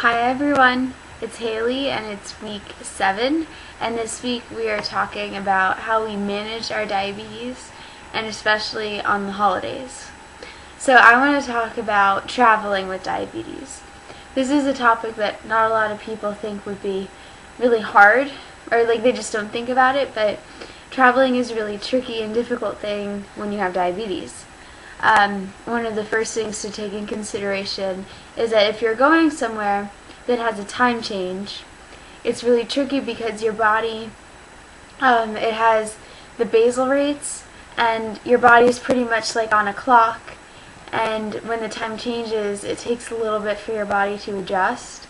Hi everyone, it's Haley and it's week 7, and this week we are talking about how we manage our diabetes, and especially on the holidays. So I want to talk about traveling with diabetes. This is a topic that not a lot of people think would be really hard, or like they just don't think about it, but traveling is a really tricky and difficult thing when you have diabetes. One of the first things to take in consideration is that if you're going somewhere that has a time change, it's really tricky because your body, it has the basal rates, and your body is pretty much like on a clock, and when the time changes, it takes a little bit for your body to adjust.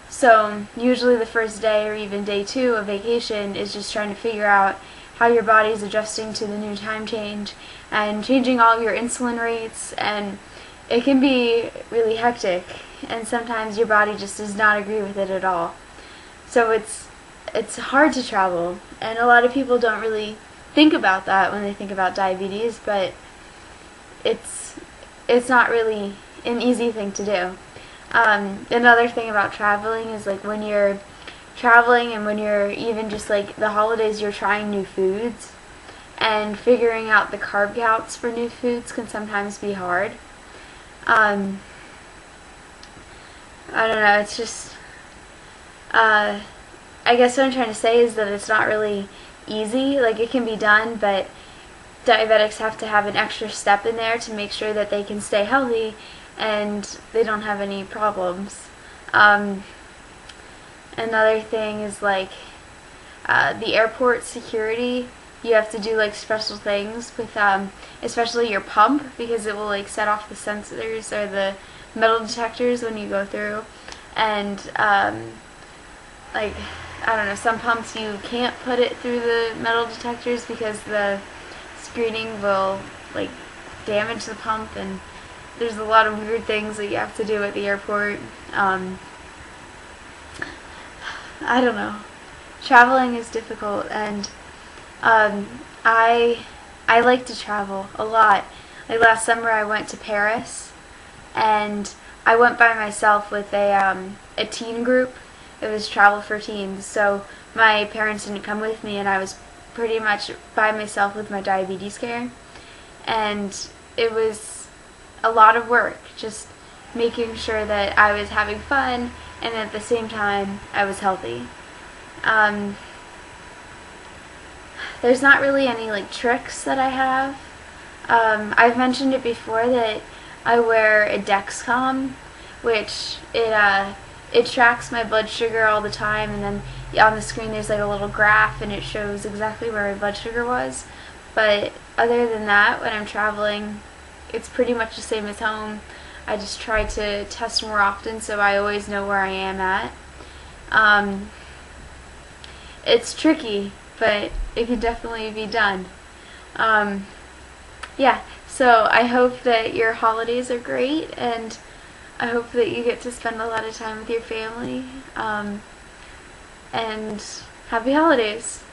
So usually the first day or even day 2 of vacation is just trying to figure out how your body is adjusting to the new time change and changing all of your insulin rates, and it can be really hectic, and sometimes your body just does not agree with it at all. So it's hard to travel, and a lot of people don't really think about that when they think about diabetes, but it's not really an easy thing to do. Another thing about traveling is like when you're traveling and when you're even just like the holidays, you're trying new foods, and figuring out the carb counts for new foods can sometimes be hard. I don't know, it's just, I guess what I'm trying to say is that it's not really easy. Like, it can be done, but diabetics have to have an extra step in there to make sure that they can stay healthy and they don't have any problems. Another thing is like the airport security. You have to do like special things with especially your pump, because it will like set off the sensors or the metal detectors when you go through. And like, I don't know, some pumps you can't put it through the metal detectors because the screening will like damage the pump, and there's a lot of weird things that you have to do at the airport. I don't know. Traveling is difficult, and I like to travel a lot. Like last summer I went to Paris, and I went by myself with a teen group. It was Travel for Teens, so my parents didn't come with me, and I was pretty much by myself with my diabetes care. And it was a lot of work, just making sure that I was having fun and at the same time I was healthy. There's not really any like tricks that I have. I've mentioned it before that I wear a Dexcom, which it tracks my blood sugar all the time, and then on the screen there's like a little graph and it shows exactly where my blood sugar was. But other than that, when I'm traveling, it's pretty much the same as home. I just try to test more often so I always know where I am at. It's tricky, but it can definitely be done. Yeah, so I hope that your holidays are great, and I hope that you get to spend a lot of time with your family, and happy holidays.